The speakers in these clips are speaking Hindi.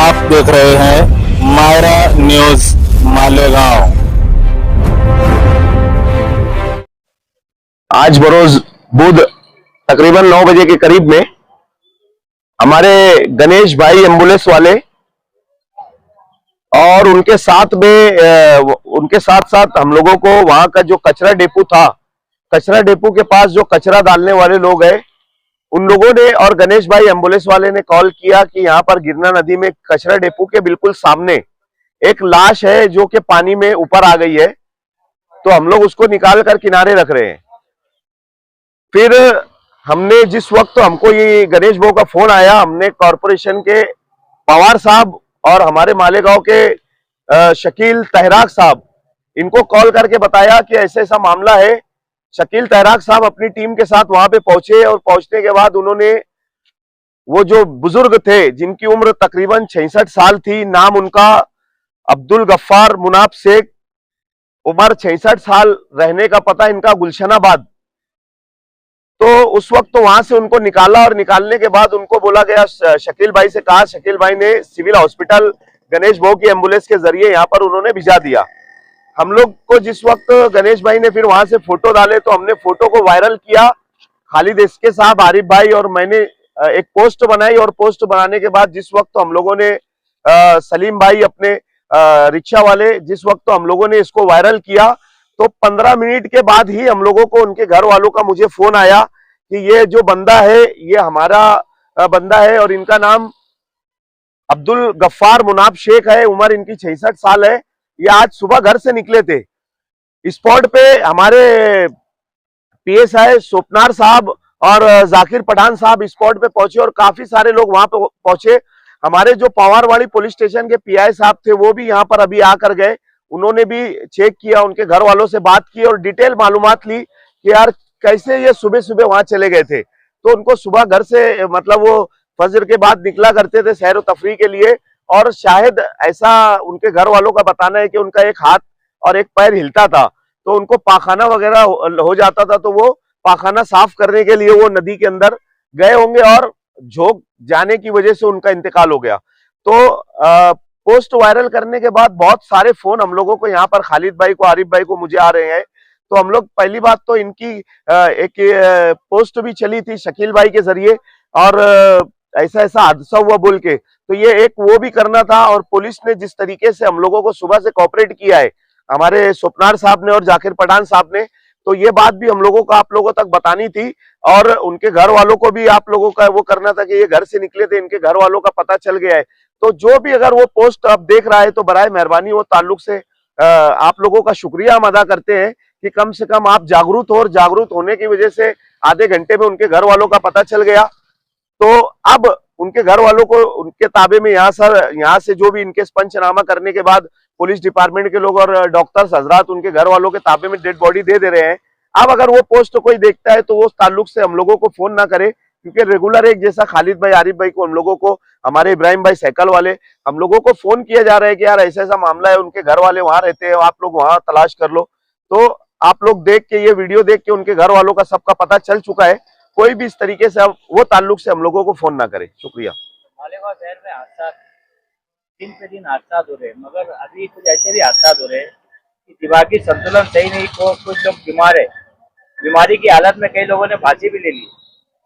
आप देख रहे हैं मायरा न्यूज मालेगांव। आज बरोज बुध तकरीबन 9 बजे के करीब में हमारे गणेश भाई एम्बुलेंस वाले और उनके साथ साथ हम लोगों को वहां का जो कचरा डेपो था, कचरा डेपो के पास जो कचरा डालने वाले लोग हैं, उन लोगों ने और गणेश भाई एम्बुलेंस वाले ने कॉल किया कि यहाँ पर गिरना नदी में कचरा डेपो के बिल्कुल सामने एक लाश है जो कि पानी में ऊपर आ गई है, तो हम लोग उसको निकाल कर किनारे रख रहे हैं। फिर हमने जिस वक्त हमको ये गणेश भाई का फोन आया, हमने कॉरपोरेशन के पवार साहब और हमारे मालेगांव के शकील तहराक साहब, इनको कॉल करके बताया कि ऐसा ऐसा मामला है। शकील तहराक साहब अपनी टीम के साथ वहां पे पहुंचे और पहुंचने के बाद उन्होंने वो जो बुजुर्ग थे जिनकी उम्र तकरीबन 66 साल थी, नाम उनका अब्दुल गफ्फार मुनाफ शेख, उम्र 66 साल, रहने का पता इनका गुलशनाबाद। तो उस वक्त तो वहां से उनको निकाला और निकालने के बाद उनको बोला गया, शकील भाई से कहा, शकील भाई ने सिविल हॉस्पिटल गणेश भाई की एम्बुलेंस के जरिए यहाँ पर उन्होंने भिजा दिया। हम लोग को जिस वक्त गणेश भाई ने फिर वहां से फोटो डाले तो हमने फोटो को वायरल किया। खालिद इसके साहब, आरिफ भाई और मैंने एक पोस्ट बनाई और पोस्ट बनाने के बाद जिस वक्त हम लोगों ने सलीम भाई अपने रिक्शा वाले, जिस वक्त हम लोगों ने इसको वायरल किया तो 15 मिनट के बाद ही हम लोगों को उनके घर वालों का मुझे फोन आया कि ये जो बंदा है ये हमारा बंदा है और इनका नाम अब्दुल गफ्फार मुनाफ शेख है, उम्र इनकी 66 साल है। ये आज सुबह घर से निकले थे। स्पॉट पे हमारे पीएसआई स्वप्नार साहब और जाकिर पठान साहब स्पॉट पे पहुंचे और काफी सारे लोग वहां पे पहुंचे। हमारे जो पवारवाड़ी पुलिस स्टेशन के पीआई साहब थे वो भी यहाँ पर अभी आकर गए, उन्होंने भी चेक किया, उनके घर वालों से बात की और डिटेल मालूमात ली कि यार कैसे ये सुबह सुबह वहां चले गए थे। तो उनको सुबह घर से मतलब वो फजर के बाद निकला करते थे सैर तफरी के लिए, और शायद ऐसा उनके घर वालों का बताना है कि उनका एक हाथ और एक पैर हिलता था, तो उनको पाखाना वगैरह हो जाता था, तो वो पाखाना साफ करने के लिए वो नदी के अंदर गए होंगे और झोंक जाने की वजह से उनका इंतकाल हो गया। तो पोस्ट वायरल करने के बाद बहुत सारे फोन हम लोगों को यहाँ पर खालिद भाई को, आरिफ भाई को मुझे आ रहे हैं। तो हम लोग पहली बात तो इनकी एक पोस्ट भी चली थी शकील भाई के जरिए और ऐसा ऐसा हादसा हुआ बोल के, तो ये एक वो भी करना था। और पुलिस ने जिस तरीके से हम लोगों को सुबह से कोऑपरेट किया है, हमारे स्वप्नार साहब ने और जाकिर पठान साहब ने, तो ये बात भी हम लोगों को आप लोगों तक बतानी थी और उनके घर वालों को भी आप लोगों का वो करना था कि ये घर से निकले थे, इनके घर वालों का पता चल गया है। तो जो भी अगर वो पोस्ट अब देख रहा है तो बराए मेहरबानी वो ताल्लुक से आप लोगों का शुक्रिया हम अदा करते हैं कि कम से कम आप जागरूक हो, और जागरूक होने की वजह से आधे घंटे में उनके घर वालों का पता चल गया। तो अब उनके घर वालों को उनके ताबे में यहाँ से जो भी इनके पंचनामा करने के बाद पुलिस डिपार्टमेंट के लोग और डॉक्टर्स हजरात उनके घर वालों के ताबे में डेड बॉडी दे रहे हैं। अब अगर वो पोस्ट कोई देखता है तो वो ताल्लुक से हम लोगों को फोन ना करे, क्योंकि रेगुलर एक जैसा खालिद भाई, आरिफ भाई को, हम लोगों को, हमारे इब्राहिम भाई साइकिल वाले, हम लोगों को फोन किया जा रहा है कि यार ऐसा ऐसा मामला है, उनके घर वाले वहां रहते हैं, आप लोग वहां तलाश कर लो। तो आप लोग देख के, ये वीडियो देख के उनके घर वालों का सबका पता चल चुका है। कोई भी इस तरीके से अब वो ताल्लुक से हम लोगों को फोन ना करे। शुक्रिया। मालेगांव शहर में हादसा दिन पे दिन हादसा हो रहे हैं, मगर अभी कुछ ऐसे भी हादसा हो रहे हैं कि दिमागी संतुलन सही नहीं, को कुछ लोग बीमार है, बीमारी की हालत में कई लोगों ने फांसी भी ले ली।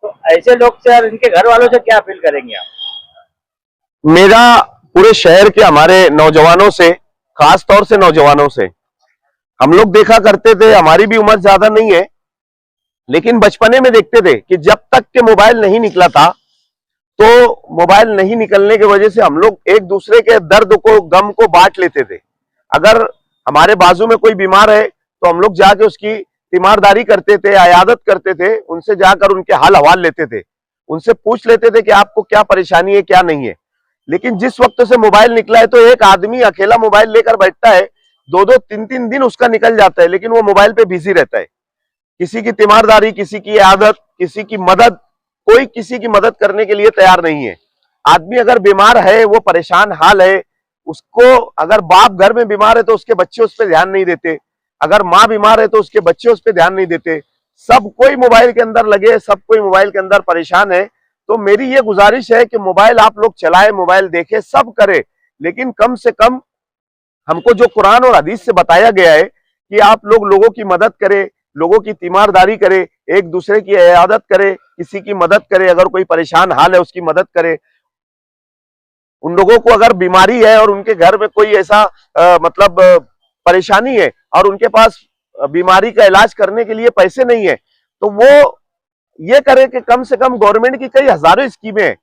तो ऐसे लोग से और इनके घर वालों से क्या अपील करेंगे आप? मेरा पूरे शहर के हमारे नौजवानों से, खास तौर से नौजवानों से, हम लोग देखा करते थे, हमारी भी उम्र ज्यादा नहीं है, लेकिन बचपने में देखते थे कि जब तक के मोबाइल नहीं निकला था, तो मोबाइल नहीं निकलने की वजह से हम लोग एक दूसरे के दर्द को, गम को बांट लेते थे। अगर हमारे बाजू में कोई बीमार है तो हम लोग जाके उसकी तीमारदारी करते थे, अयादत करते थे, उनसे जाकर उनके हाल हवाल लेते थे, उनसे पूछ लेते थे कि आपको क्या परेशानी है, क्या नहीं है। लेकिन जिस वक्त से मोबाइल निकला है तो एक आदमी अकेला मोबाइल लेकर बैठता है, 2-2, 3-3 दिन उसका निकल जाता है, लेकिन वो मोबाइल पे बिजी रहता है। किसी की तीमारदारी, किसी की आदत, किसी की मदद, कोई किसी की मदद करने के लिए तैयार नहीं है। आदमी अगर बीमार है, वो परेशान हाल है, उसको अगर बाप घर में बीमार है तो उसके बच्चे उस पर ध्यान नहीं देते, अगर माँ बीमार है तो उसके बच्चे उस पर ध्यान नहीं देते। सब कोई मोबाइल के अंदर लगे, सब कोई मोबाइल के अंदर परेशान है। तो मेरी ये गुजारिश है कि मोबाइल आप लोग चलाएं, मोबाइल देखें, सब करें, लेकिन कम से कम हमको जो कुरान और हदीस से बताया गया है कि आप लोग लोगों की मदद करें, लोगों की तीमारदारी करें, एक दूसरे की इयादत करें, किसी की मदद करें, अगर कोई परेशान हाल है उसकी मदद करें। उन लोगों को अगर बीमारी है और उनके घर में कोई ऐसा परेशानी है और उनके पास बीमारी का इलाज करने के लिए पैसे नहीं है, तो वो ये करे कि कम से कम गवर्नमेंट की कई हजारों स्कीमें हैं,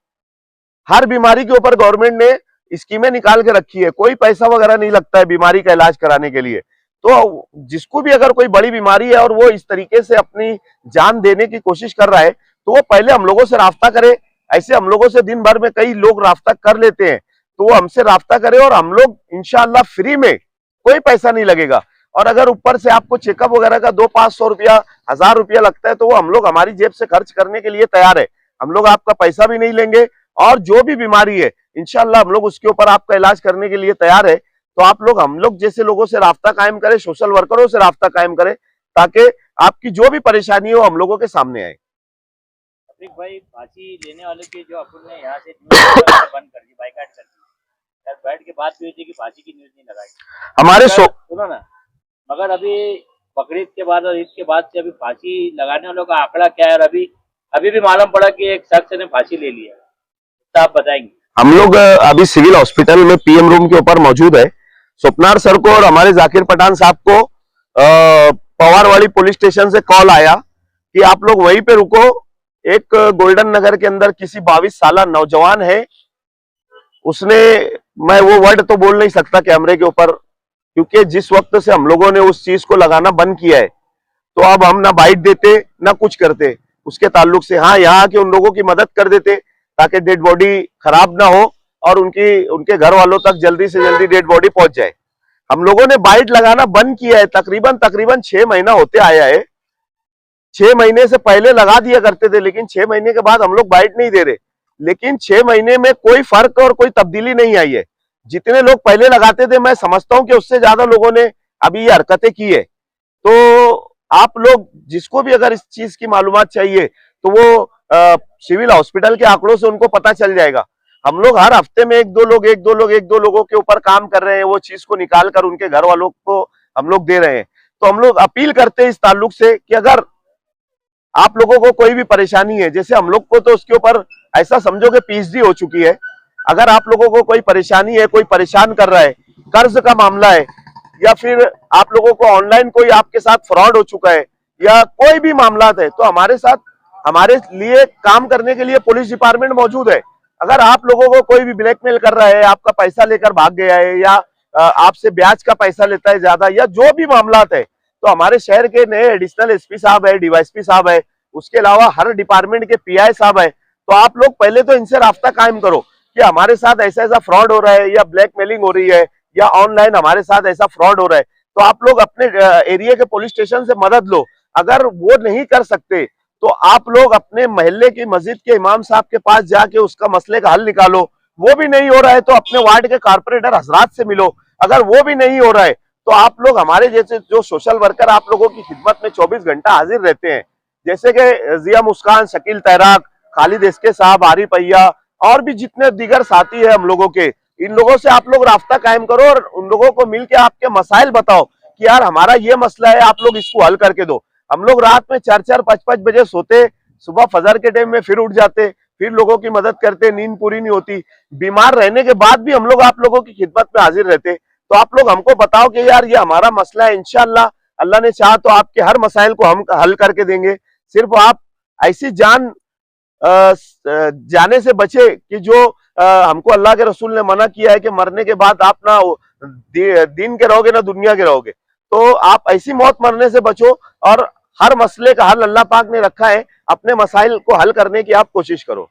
हर बीमारी के ऊपर गवर्नमेंट ने स्कीमें निकाल के रखी है, कोई पैसा वगैरह नहीं लगता है बीमारी का इलाज कराने के लिए। तो जिसको भी अगर कोई बड़ी बीमारी है और वो इस तरीके से अपनी जान देने की कोशिश कर रहा है, तो वो पहले हम लोगों से राब्ता करे। ऐसे हम लोगों से दिन भर में कई लोग राब्ता कर लेते हैं, तो वो हमसे राब्ता करे और हम लोग इंशाअल्लाह फ्री में, कोई पैसा नहीं लगेगा। और अगर ऊपर से आपको चेकअप वगैरह का 200-500 रुपया, 1000 रुपया लगता है, तो वो हम लोग हमारी जेब से खर्च करने के लिए तैयार है। हम लोग आपका पैसा भी नहीं लेंगे और जो भी बीमारी है इंशाअल्लाह हम लोग उसके ऊपर आपका इलाज करने के लिए तैयार है। तो आप लोग हम लोग जैसे लोगों से राब्ता कायम करें, सोशल वर्करों से राब्ता कायम करें, ताकि आपकी जो भी परेशानी हो हम लोगों के सामने आए। अफरीक भाई, फांसी लेने वाले की जो अपन ने यहाँ से बंद कर दी, बाइकाट कर दी, बैठ के बात हुई थी कि फांसी की न्यूज नहीं लगाई हमारे सुनो ना, मगर अभी बकरीद के बाद और ईद के बाद से अभी फांसी लगाने वालों का आंकड़ा क्या है? और अभी भी मालूम पड़ा कि एक शख्स ने फांसी ले लिया, तो आप बताएंगे। हम लोग अभी सिविल हॉस्पिटल में पीएम रूम के ऊपर मौजूद है। स्वप्नार सर को और हमारे जाकिर पठान साहब को पवारवाड़ी पुलिस स्टेशन से कॉल आया कि आप लोग वहीं पे रुको। एक गोल्डन नगर के अंदर किसी 22 साल नौजवान है, उसने, मैं वो वर्ड तो बोल नहीं सकता कैमरे के ऊपर, क्योंकि जिस वक्त से हम लोगों ने उस चीज को लगाना बंद किया है, तो अब हम ना बाइट देते ना कुछ करते उसके ताल्लुक से। हाँ, यहाँ के उन लोगों की मदद कर देते ताकि डेड बॉडी खराब ना हो और उनके घर वालों तक जल्दी से जल्दी डेड बॉडी पहुंच जाए। हम लोगों ने बाइट लगाना बंद किया है, तकरीबन 6 महीना होते आया है। 6 महीने से पहले लगा दिया करते थे, लेकिन 6 महीने के बाद हम लोग बाइट नहीं दे रहे। लेकिन 6 महीने में कोई फर्क और कोई तब्दीली नहीं आई है। जितने लोग पहले लगाते थे, मैं समझता हूं कि उससे ज्यादा लोगों ने अभी ये हरकतें की है। तो आप लोग जिसको भी अगर इस चीज की मालूमात चाहिए, तो वो सिविल हॉस्पिटल के आंकड़ों से उनको पता चल जाएगा। हम लोग हर हफ्ते में एक दो लोगों के ऊपर काम कर रहे हैं, वो चीज को निकाल कर उनके घर वालों को हम लोग दे रहे हैं। तो हम लोग अपील करते हैं इस ताल्लुक से कि अगर आप लोगों को कोई भी परेशानी है, जैसे हम लोग को तो उसके ऊपर ऐसा समझो कि पीएचडी हो चुकी है, अगर आप लोगों को कोई परेशानी है, कोई परेशान कर रहा है, कर्ज का मामला है, या फिर आप लोगों को ऑनलाइन कोई आपके साथ फ्रॉड हो चुका है, या कोई भी मामला है, तो हमारे लिए काम करने के लिए पुलिस डिपार्टमेंट मौजूद है। अगर आप लोगों को कोई भी ब्लैकमेल कर रहा है, आपका पैसा लेकर भाग गया है, या आपसे ब्याज का पैसा लेता है ज्यादा, या जो भी मामला है, तो हमारे शहर के नए एडिशनल एसपी साहब है, डीवाईएसपी साहब है, उसके अलावा हर डिपार्टमेंट के पीआई साहब है। तो आप लोग पहले तो इनसे राब्ता कायम करो कि हमारे साथ ऐसा ऐसा फ्रॉड हो रहा है, या ब्लैकमेलिंग हो रही है, या ऑनलाइन हमारे साथ ऐसा फ्रॉड हो रहा है। तो आप लोग अपने एरिया के पुलिस स्टेशन से मदद लो। अगर वो नहीं कर सकते, तो आप लोग अपने मोहल्ले की मस्जिद के इमाम साहब के पास जाके उसका मसले का हल निकालो। वो भी नहीं हो रहा है तो अपने वार्ड के कारपोरेटर हजरात से मिलो। अगर वो भी नहीं हो रहा है, तो आप लोग हमारे जैसे जो सोशल वर्कर आप लोगों की खिदमत में 24 घंटा हाजिर रहते हैं, जैसे कि जिया मुस्कान, शकील तैराक, खालिद एसके साहब, आरिफ अय्या, और भी जितने दीगर साथी है हम लोगों के, इन लोगों से आप लोग राब्ता कायम करो और उन लोगों को मिलकर आपके मसाइल बताओ कि यार हमारा ये मसला है, आप लोग इसको हल करके दो। हम लोग रात में 4-4, 5-5 बजे सोते, सुबह फजर के टाइम में फिर उठ जाते, फिर लोगों की मदद करते, नींद पूरी नहीं होती। बीमार रहने के बाद भी हम लोग आप लोगों की खिदमत में हाजिर रहते। तो आप लोग हमको बताओ कि यार ये हमारा मसला है, इंशाअल्लाह अल्लाह ने चाहा तो आपके हर मसाइल को हम हल करके देंगे। सिर्फ आप ऐसी जाने से बचे कि जो हमको अल्लाह के रसूल ने मना किया है कि मरने के बाद आप ना दीन के रहोगे ना दुनिया के रहोगे। तो आप ऐसी मौत मरने से बचो और हर मसले का हल अल्लाह पाक ने रखा है, अपने मसाइल को हल करने की आप कोशिश करो।